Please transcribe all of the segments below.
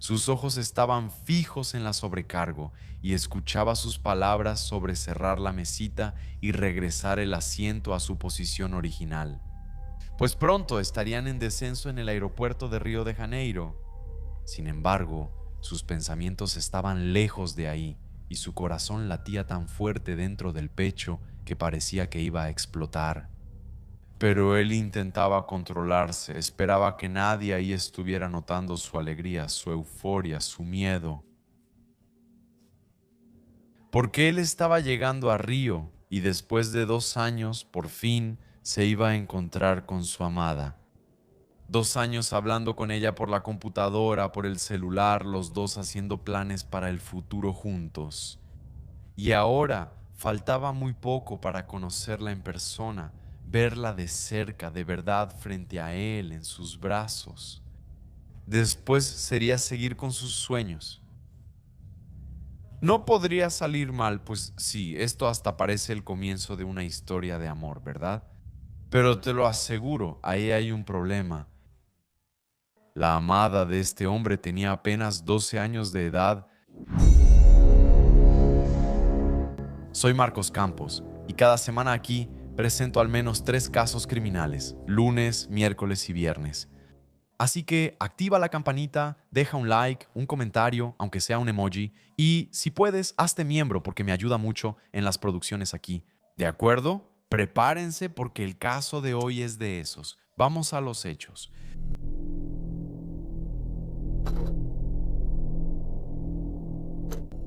Sus ojos estaban fijos en la sobrecargo y escuchaba sus palabras sobre cerrar la mesita y regresar el asiento a su posición original. Pues pronto estarían en descenso en el aeropuerto de Río de Janeiro. Sin embargo, sus pensamientos estaban lejos de ahí y su corazón latía tan fuerte dentro del pecho que parecía que iba a explotar. Pero él intentaba controlarse, esperaba que nadie ahí estuviera notando su alegría, su euforia, su miedo. Porque él estaba llegando a Río y después de 2 años, por fin, se iba a encontrar con su amada. 2 años hablando con ella por la computadora, por el celular, los dos haciendo planes para el futuro juntos. Y ahora faltaba muy poco para conocerla en persona, verla de cerca, de verdad, frente a él, en sus brazos. Después sería seguir con sus sueños. No podría salir mal, pues sí, esto hasta parece el comienzo de una historia de amor, ¿verdad? Pero te lo aseguro, ahí hay un problema. La amada de este hombre tenía apenas 12 años de edad. Soy Marcos Campos y cada semana aquí presento al menos 3 casos criminales, lunes, miércoles y viernes. Así que activa la campanita, deja un like, un comentario, aunque sea un emoji, y si puedes, hazte miembro porque me ayuda mucho en las producciones aquí. ¿De acuerdo? Prepárense porque el caso de hoy es de esos. Vamos a los hechos.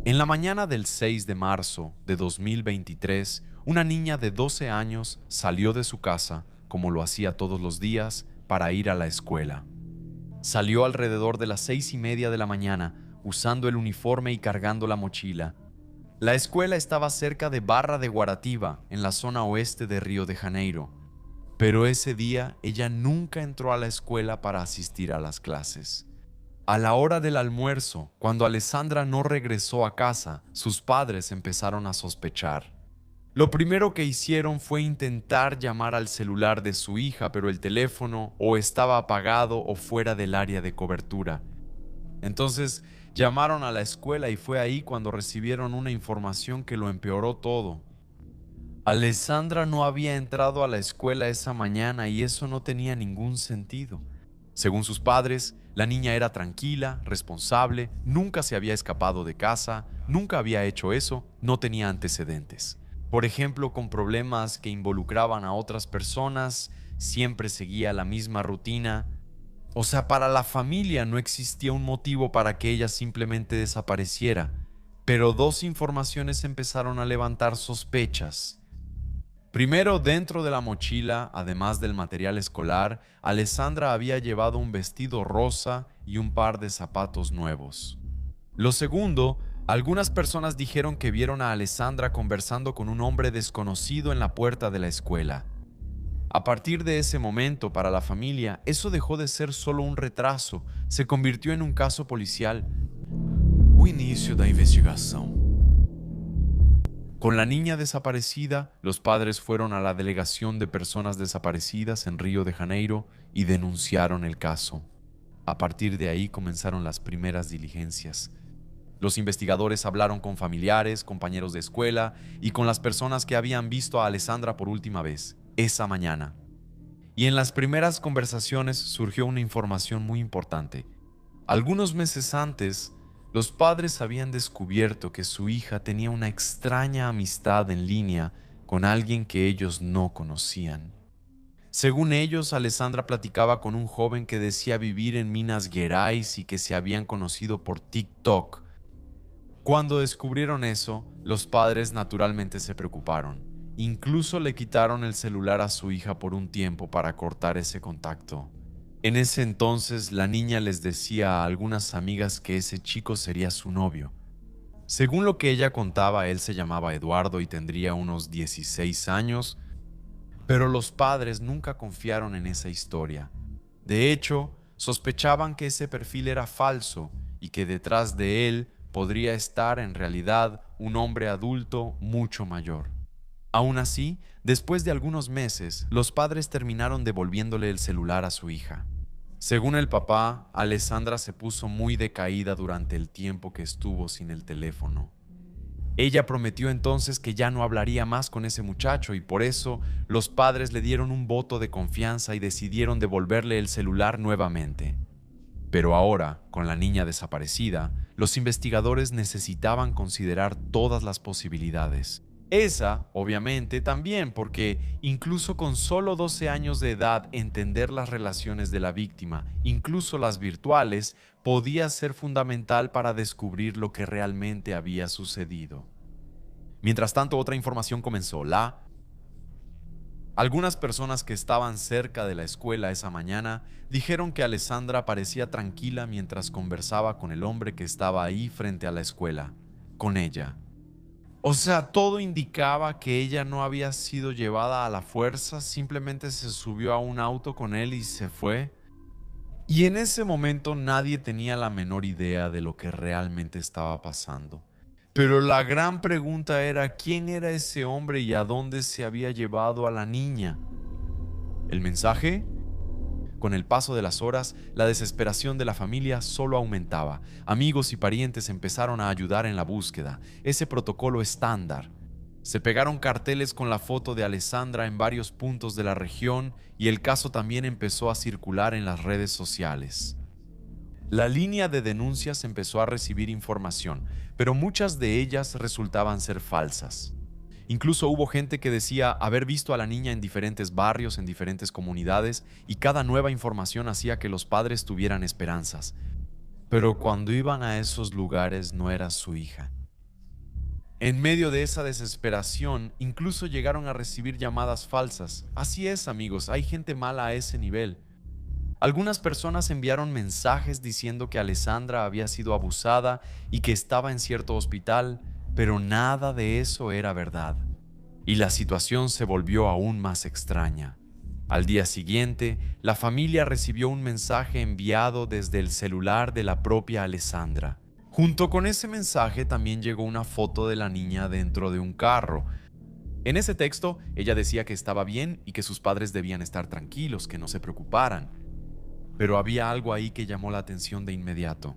En la mañana del 6 de marzo de 2023, una niña de 12 años salió de su casa, como lo hacía todos los días, para ir a la escuela. Salió alrededor de las 6:30 de la mañana, usando el uniforme y cargando la mochila. La escuela estaba cerca de Barra de Guaratiba, en la zona oeste de Río de Janeiro. Pero ese día ella nunca entró a la escuela para asistir a las clases. A la hora del almuerzo, cuando Alessandra no regresó a casa, sus padres empezaron a sospechar. Lo primero que hicieron fue intentar llamar al celular de su hija, pero el teléfono o estaba apagado o fuera del área de cobertura. Entonces llamaron a la escuela y fue ahí cuando recibieron una información que lo empeoró todo. Alessandra no había entrado a la escuela esa mañana y eso no tenía ningún sentido. Según sus padres, la niña era tranquila, responsable, nunca se había escapado de casa, nunca había hecho eso, no tenía antecedentes. Por ejemplo, con problemas que involucraban a otras personas, siempre seguía la misma rutina. O sea, para la familia no existía un motivo para que ella simplemente desapareciera. Pero dos informaciones empezaron a levantar sospechas. Primero, dentro de la mochila, además del material escolar, Alessandra había llevado un vestido rosa y un par de zapatos nuevos. Lo segundo, algunas personas dijeron que vieron a Alessandra conversando con un hombre desconocido en la puerta de la escuela. A partir de ese momento, para la familia, eso dejó de ser solo un retraso, se convirtió en un caso policial. O início da investigação. Con la niña desaparecida, los padres fueron a la delegación de personas desaparecidas en Río de Janeiro y denunciaron el caso. A partir de ahí comenzaron las primeras diligencias. Los investigadores hablaron con familiares, compañeros de escuela y con las personas que habían visto a Alessandra por última vez, esa mañana. Y en las primeras conversaciones surgió una información muy importante. Algunos meses antes, los padres habían descubierto que su hija tenía una extraña amistad en línea con alguien que ellos no conocían. Según ellos, Alessandra platicaba con un joven que decía vivir en Minas Gerais y que se habían conocido por TikTok. Cuando descubrieron eso, los padres naturalmente se preocuparon. Incluso le quitaron el celular a su hija por un tiempo para cortar ese contacto. En ese entonces, la niña les decía a algunas amigas que ese chico sería su novio. Según lo que ella contaba, él se llamaba Eduardo y tendría unos 16 años, pero los padres nunca confiaron en esa historia. De hecho, sospechaban que ese perfil era falso y que detrás de él podría estar en realidad un hombre adulto mucho mayor. Aún así, después de algunos meses, los padres terminaron devolviéndole el celular a su hija. Según el papá, Alessandra se puso muy decaída durante el tiempo que estuvo sin el teléfono. Ella prometió entonces que ya no hablaría más con ese muchacho y por eso los padres le dieron un voto de confianza y decidieron devolverle el celular nuevamente. Pero ahora, con la niña desaparecida, los investigadores necesitaban considerar todas las posibilidades. Esa, obviamente, también, porque incluso con solo 12 años de edad, entender las relaciones de la víctima, incluso las virtuales, podía ser fundamental para descubrir lo que realmente había sucedido. Mientras tanto, otra información comenzó. Algunas personas que estaban cerca de la escuela esa mañana dijeron que Alessandra parecía tranquila mientras conversaba con el hombre que estaba ahí frente a la escuela, con ella. O sea, todo indicaba que ella no había sido llevada a la fuerza, simplemente se subió a un auto con él y se fue. Y en ese momento nadie tenía la menor idea de lo que realmente estaba pasando. Pero la gran pregunta era quién era ese hombre y a dónde se había llevado a la niña. ¿El mensaje? Con el paso de las horas, la desesperación de la familia solo aumentaba. Amigos y parientes empezaron a ayudar en la búsqueda, ese protocolo estándar. Se pegaron carteles con la foto de Alessandra en varios puntos de la región y el caso también empezó a circular en las redes sociales. La línea de denuncias empezó a recibir información, pero muchas de ellas resultaban ser falsas. Incluso hubo gente que decía haber visto a la niña en diferentes barrios, en diferentes comunidades, y cada nueva información hacía que los padres tuvieran esperanzas. Pero cuando iban a esos lugares no era su hija. En medio de esa desesperación, incluso llegaron a recibir llamadas falsas. Así es, amigos, hay gente mala a ese nivel. Algunas personas enviaron mensajes diciendo que Alessandra había sido abusada y que estaba en cierto hospital, pero nada de eso era verdad. Y la situación se volvió aún más extraña. Al día siguiente, la familia recibió un mensaje enviado desde el celular de la propia Alessandra. Junto con ese mensaje también llegó una foto de la niña dentro de un carro. En ese texto, ella decía que estaba bien y que sus padres debían estar tranquilos, que no se preocuparan. Pero había algo ahí que llamó la atención de inmediato.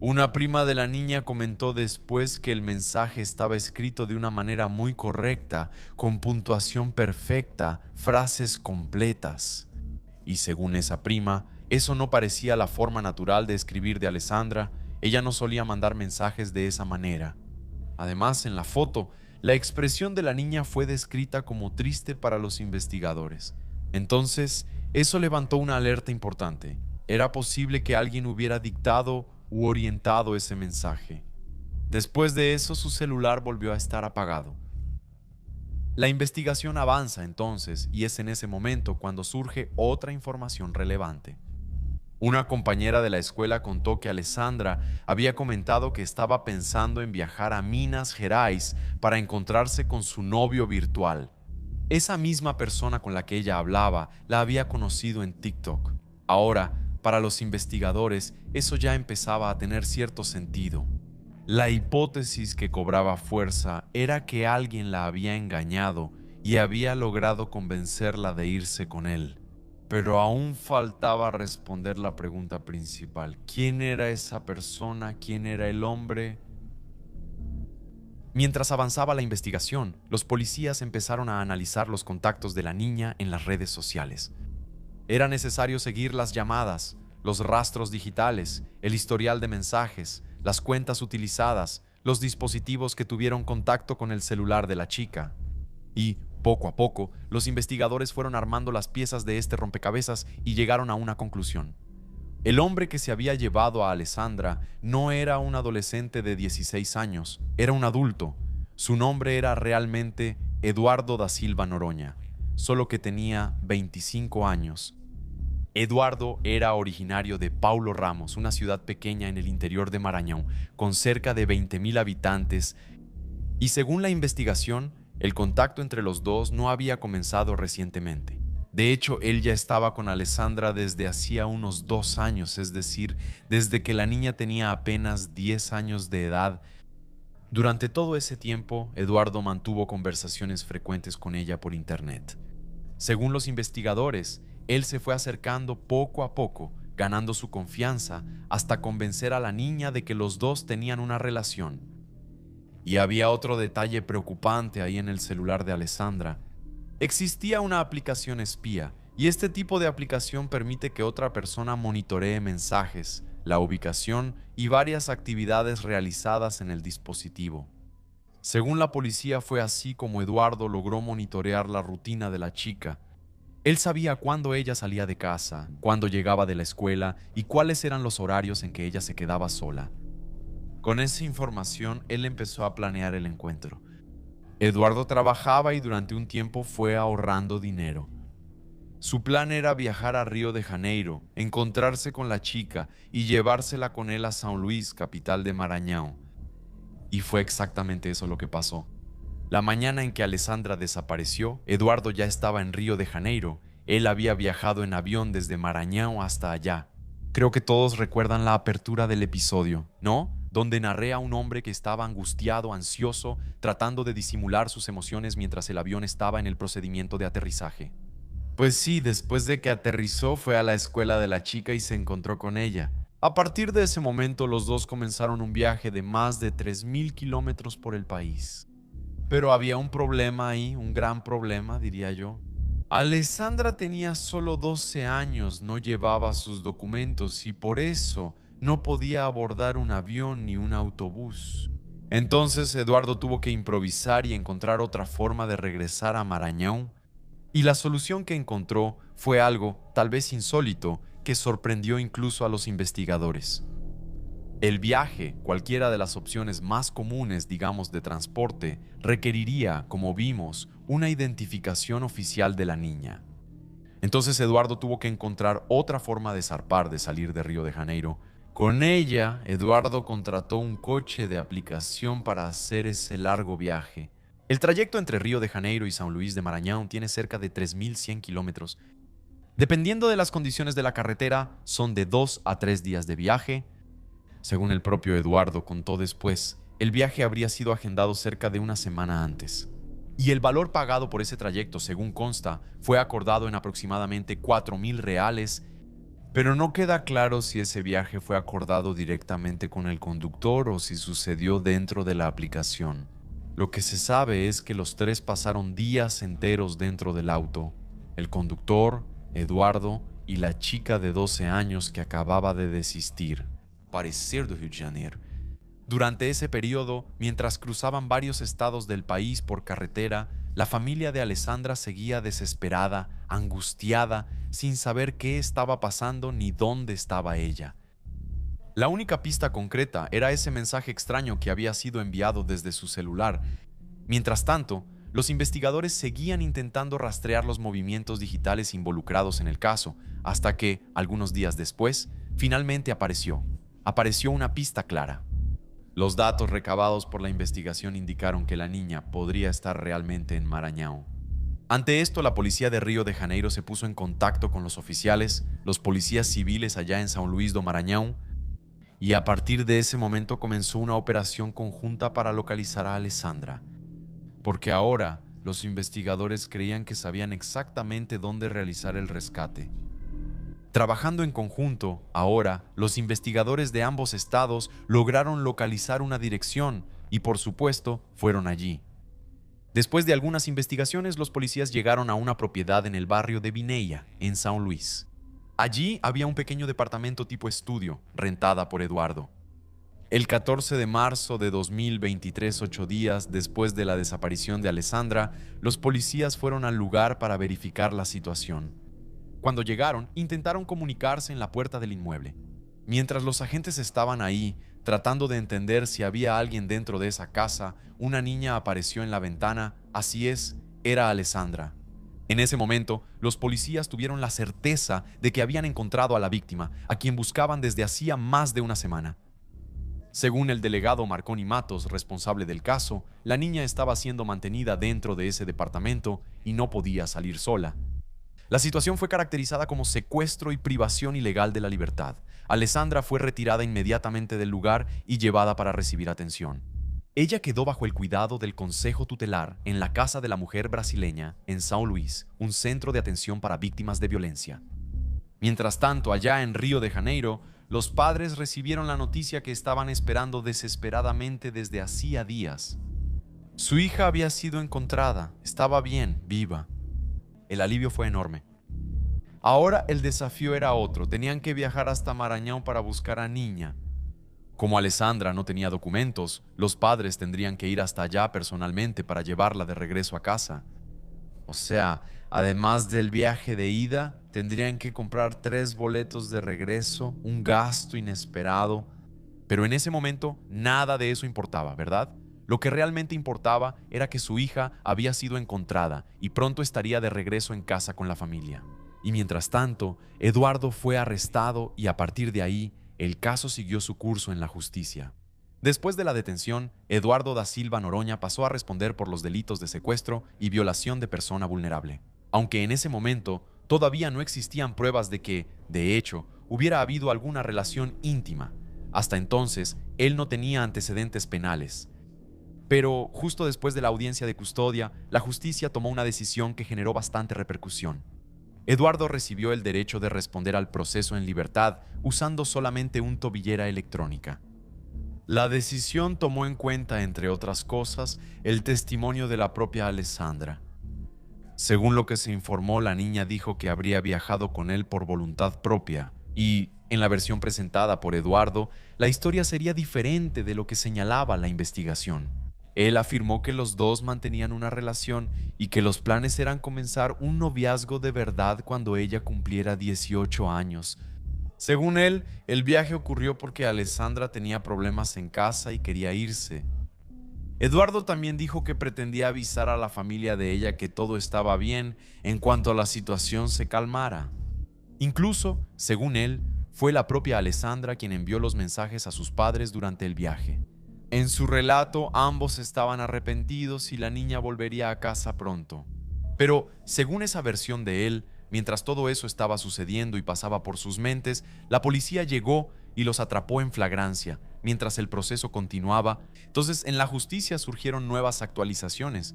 Una prima de la niña comentó después que el mensaje estaba escrito de una manera muy correcta, con puntuación perfecta, frases completas. Y según esa prima, eso no parecía la forma natural de escribir de Alessandra. Ella no solía mandar mensajes de esa manera. Además, en la foto, la expresión de la niña fue descrita como triste para los investigadores. Entonces, eso levantó una alerta importante. Era posible que alguien hubiera dictado u orientado ese mensaje. Después de eso, su celular volvió a estar apagado. La investigación avanza entonces y es en ese momento cuando surge otra información relevante. Una compañera de la escuela contó que Alessandra había comentado que estaba pensando en viajar a Minas Gerais para encontrarse con su novio virtual. Esa misma persona con la que ella hablaba la había conocido en TikTok. Ahora, para los investigadores, eso ya empezaba a tener cierto sentido. La hipótesis que cobraba fuerza era que alguien la había engañado y había logrado convencerla de irse con él. Pero aún faltaba responder la pregunta principal. ¿Quién era esa persona? ¿Quién era el hombre? Mientras avanzaba la investigación, los policías empezaron a analizar los contactos de la niña en las redes sociales. Era necesario seguir las llamadas, los rastros digitales, el historial de mensajes, las cuentas utilizadas, los dispositivos que tuvieron contacto con el celular de la chica. Y, poco a poco, los investigadores fueron armando las piezas de este rompecabezas y llegaron a una conclusión. El hombre que se había llevado a Alessandra no era un adolescente de 16 años, era un adulto. Su nombre era realmente Eduardo da Silva Noronha, solo que tenía 25 años. Eduardo era originario de Paulo Ramos, una ciudad pequeña en el interior de Maranhão, con cerca de 20.000 habitantes, y según la investigación, el contacto entre los dos no había comenzado recientemente. De hecho, él ya estaba con Alessandra desde hacía unos 2 años, es decir, desde que la niña tenía apenas 10 años de edad. Durante todo ese tiempo, Eduardo mantuvo conversaciones frecuentes con ella por internet. Según los investigadores, él se fue acercando poco a poco, ganando su confianza hasta convencer a la niña de que los dos tenían una relación. Y había otro detalle preocupante ahí en el celular de Alessandra. Existía una aplicación espía, y este tipo de aplicación permite que otra persona monitoree mensajes, la ubicación y varias actividades realizadas en el dispositivo. Según la policía, fue así como Eduardo logró monitorear la rutina de la chica. Él sabía cuándo ella salía de casa, cuándo llegaba de la escuela y cuáles eran los horarios en que ella se quedaba sola. Con esa información, él empezó a planear el encuentro. Eduardo trabajaba y durante un tiempo fue ahorrando dinero. Su plan era viajar a Río de Janeiro, encontrarse con la chica y llevársela con él a São Luís, capital de Maranhão. Y fue exactamente eso lo que pasó. La mañana en que Alessandra desapareció, Eduardo ya estaba en Río de Janeiro. Él había viajado en avión desde Maranhão hasta allá. Creo que todos recuerdan la apertura del episodio, ¿no? Donde narré a un hombre que estaba angustiado, ansioso, tratando de disimular sus emociones mientras el avión estaba en el procedimiento de aterrizaje. Pues sí, después de que aterrizó fue a la escuela de la chica y se encontró con ella. A partir de ese momento los dos comenzaron un viaje de más de 3.000 kilómetros por el país. Pero había un problema ahí, un gran problema, diría yo. Alessandra tenía solo 12 años, no llevaba sus documentos y por eso no podía abordar un avión ni un autobús. Entonces Eduardo tuvo que improvisar y encontrar otra forma de regresar a Maranhão. Y la solución que encontró fue algo, tal vez insólito, que sorprendió incluso a los investigadores. El viaje, cualquiera de las opciones más comunes, digamos, de transporte, requeriría, como vimos, una identificación oficial de la niña. Entonces Eduardo tuvo que encontrar otra forma de zarpar, de salir de Río de Janeiro. Con ella, Eduardo contrató un coche de aplicación para hacer ese largo viaje. El trayecto entre Río de Janeiro y São Luís de Maranhão tiene cerca de 3.100 kilómetros. Dependiendo de las condiciones de la carretera, son de 2 a 3 días de viaje. Según el propio Eduardo contó después, el viaje habría sido agendado cerca de una semana antes. Y el valor pagado por ese trayecto, según consta, fue acordado en aproximadamente 4.000 reales, pero no queda claro si ese viaje fue acordado directamente con el conductor o si sucedió dentro de la aplicación. Lo que se sabe es que los tres pasaron días enteros dentro del auto, el conductor, Eduardo y la chica de 12 años que acababa de desistir. Parecer de Rio de Janeiro. Durante ese periodo, mientras cruzaban varios estados del país por carretera, la familia de Alessandra seguía desesperada, angustiada, sin saber qué estaba pasando ni dónde estaba ella. La única pista concreta era ese mensaje extraño que había sido enviado desde su celular. Mientras tanto, los investigadores seguían intentando rastrear los movimientos digitales involucrados en el caso, hasta que, algunos días después, finalmente apareció una pista clara. Los datos recabados por la investigación indicaron que la niña podría estar realmente en Maranhão. Ante esto, la policía de Río de Janeiro se puso en contacto con los oficiales, los policías civiles allá en São Luís do Maranhão, y a partir de ese momento comenzó una operación conjunta para localizar a Alessandra, porque ahora los investigadores creían que sabían exactamente dónde realizar el rescate. Trabajando en conjunto, ahora, los investigadores de ambos estados lograron localizar una dirección y, por supuesto, fueron allí. Después de algunas investigaciones, los policías llegaron a una propiedad en el barrio de Vineia, en São Luís. Allí había un pequeño departamento tipo estudio, rentada por Eduardo. El 14 de marzo de 2023, 8 días después de la desaparición de Alessandra, los policías fueron al lugar para verificar la situación. Cuando llegaron, intentaron comunicarse en la puerta del inmueble. Mientras los agentes estaban ahí, tratando de entender si había alguien dentro de esa casa, una niña apareció en la ventana. Así es, era Alessandra. En ese momento, los policías tuvieron la certeza de que habían encontrado a la víctima, a quien buscaban desde hacía más de una semana. Según el delegado Marconi Matos, responsable del caso, la niña estaba siendo mantenida dentro de ese departamento y no podía salir sola. La situación fue caracterizada como secuestro y privación ilegal de la libertad. Alessandra fue retirada inmediatamente del lugar y llevada para recibir atención. Ella quedó bajo el cuidado del Consejo Tutelar en la Casa de la Mujer Brasileña en São Luís, un centro de atención para víctimas de violencia. Mientras tanto, allá en Río de Janeiro, los padres recibieron la noticia que estaban esperando desesperadamente desde hacía días. Su hija había sido encontrada, estaba bien, viva. El alivio fue enorme. Ahora el desafío era otro, tenían que viajar hasta Maranhão para buscar a Niña. Como Alessandra no tenía documentos, los padres tendrían que ir hasta allá personalmente para llevarla de regreso a casa. O sea, además del viaje de ida, tendrían que comprar 3 boletos de regreso, un gasto inesperado. Pero en ese momento nada de eso importaba, ¿verdad? Lo que realmente importaba era que su hija había sido encontrada y pronto estaría de regreso en casa con la familia. Y mientras tanto, Eduardo fue arrestado y a partir de ahí, el caso siguió su curso en la justicia. Después de la detención, Eduardo da Silva Noronha pasó a responder por los delitos de secuestro y violación de persona vulnerable. Aunque en ese momento todavía no existían pruebas de que, de hecho, hubiera habido alguna relación íntima. Hasta entonces, él no tenía antecedentes penales. Pero justo después de la audiencia de custodia, la justicia tomó una decisión que generó bastante repercusión. Eduardo recibió el derecho de responder al proceso en libertad usando solamente una tobillera electrónica. La decisión tomó en cuenta, entre otras cosas, el testimonio de la propia Alessandra. Según lo que se informó, la niña dijo que habría viajado con él por voluntad propia y, en la versión presentada por Eduardo, la historia sería diferente de lo que señalaba la investigación. Él afirmó que los dos mantenían una relación y que los planes eran comenzar un noviazgo de verdad cuando ella cumpliera 18 años. Según él, el viaje ocurrió porque Alessandra tenía problemas en casa y quería irse. Eduardo también dijo que pretendía avisar a la familia de ella que todo estaba bien en cuanto la situación se calmara. Incluso, según él, fue la propia Alessandra quien envió los mensajes a sus padres durante el viaje. En su relato, ambos estaban arrepentidos y la niña volvería a casa pronto. Pero, según esa versión de él, mientras todo eso estaba sucediendo y pasaba por sus mentes, la policía llegó y los atrapó en flagrancia, mientras el proceso continuaba. Entonces, en la justicia surgieron nuevas actualizaciones.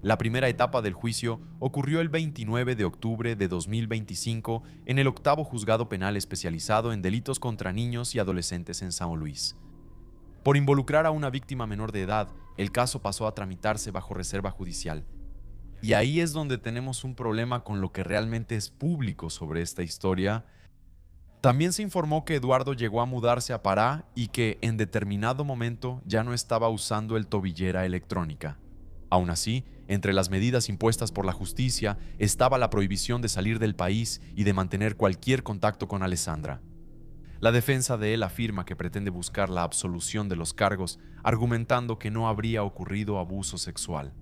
La primera etapa del juicio ocurrió el 29 de octubre de 2025 en el 8º Juzgado Penal Especializado en Delitos contra Niños y Adolescentes en São Luís. Por involucrar a una víctima menor de edad, el caso pasó a tramitarse bajo reserva judicial. Y ahí es donde tenemos un problema con lo que realmente es público sobre esta historia. También se informó que Eduardo llegó a mudarse a Pará y que en determinado momento ya no estaba usando el tobillera electrónica. Aún así, entre las medidas impuestas por la justicia estaba la prohibición de salir del país y de mantener cualquier contacto con Alessandra. La defensa de él afirma que pretende buscar la absolución de los cargos, argumentando que no habría ocurrido abuso sexual.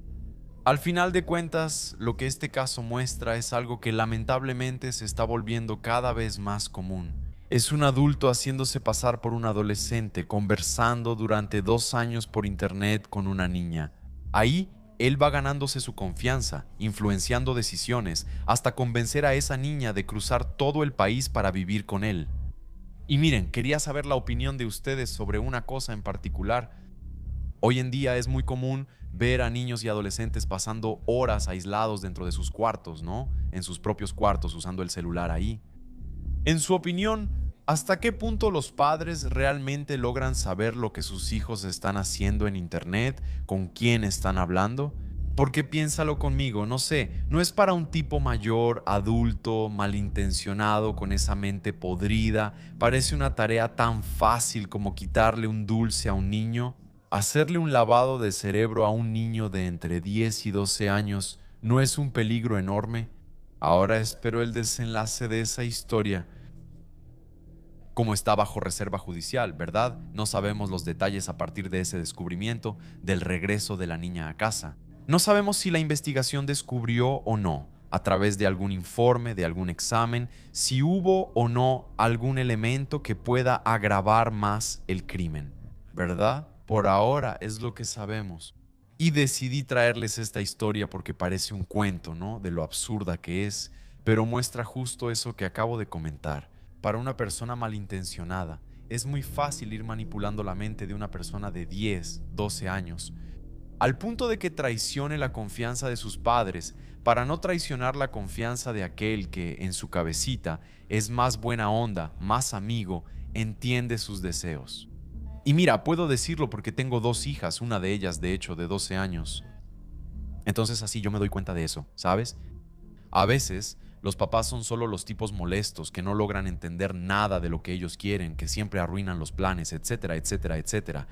Al final de cuentas, lo que este caso muestra es algo que lamentablemente se está volviendo cada vez más común. Es un adulto haciéndose pasar por un adolescente, conversando durante 2 años por internet con una niña. Ahí, él va ganándose su confianza, influenciando decisiones, hasta convencer a esa niña de cruzar todo el país para vivir con él. Y miren, quería saber la opinión de ustedes sobre una cosa en particular. Hoy en día es muy común ver a niños y adolescentes pasando horas aislados dentro de sus cuartos, ¿no? En sus propios cuartos, usando el celular ahí. En su opinión, ¿hasta qué punto los padres realmente logran saber lo que sus hijos están haciendo en internet, con quién están hablando? Porque piénsalo conmigo, no sé, no es para un tipo mayor, adulto, malintencionado, con esa mente podrida. Parece una tarea tan fácil como quitarle un dulce a un niño. Hacerle un lavado de cerebro a un niño de entre 10 y 12 años no es un peligro enorme. Ahora espero el desenlace de esa historia. Como está bajo reserva judicial, ¿verdad? No sabemos los detalles a partir de ese descubrimiento del regreso de la niña a casa. No sabemos si la investigación descubrió o no, a través de algún informe, de algún examen, si hubo o no algún elemento que pueda agravar más el crimen, ¿verdad? Por ahora es lo que sabemos. Y decidí traerles esta historia porque parece un cuento, ¿no? De lo absurda que es, pero muestra justo eso que acabo de comentar. Para una persona malintencionada, es muy fácil ir manipulando la mente de una persona de 10, 12 años. al punto de que traicione la confianza de sus padres para no traicionar la confianza de aquel que, en su cabecita, es más buena onda, más amigo, entiende sus deseos. Y mira, puedo decirlo porque tengo dos hijas, una de ellas, de hecho, de 12 años. Entonces así yo me doy cuenta de eso, ¿sabes? A veces, los papás son solo los tipos molestos que no logran entender nada de lo que ellos quieren, que siempre arruinan los planes, etcétera, etcétera, etcétera.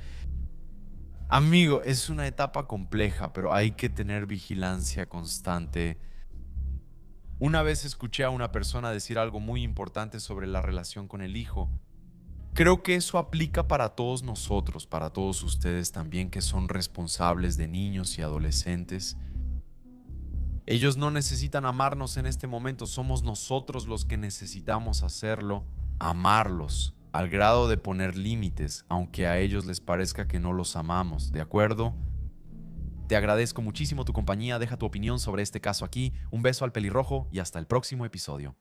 Amigo, es una etapa compleja, pero hay que tener vigilancia constante. Una vez escuché a una persona decir algo muy importante sobre la relación con el hijo. Creo que eso aplica para todos nosotros, para todos ustedes también que son responsables de niños y adolescentes. Ellos no necesitan amarnos en este momento, somos nosotros los que necesitamos hacerlo, amarlos, al grado de poner límites, aunque a ellos les parezca que no los amamos, ¿de acuerdo? Te agradezco muchísimo tu compañía, deja tu opinión sobre este caso aquí, un beso al pelirrojo y hasta el próximo episodio.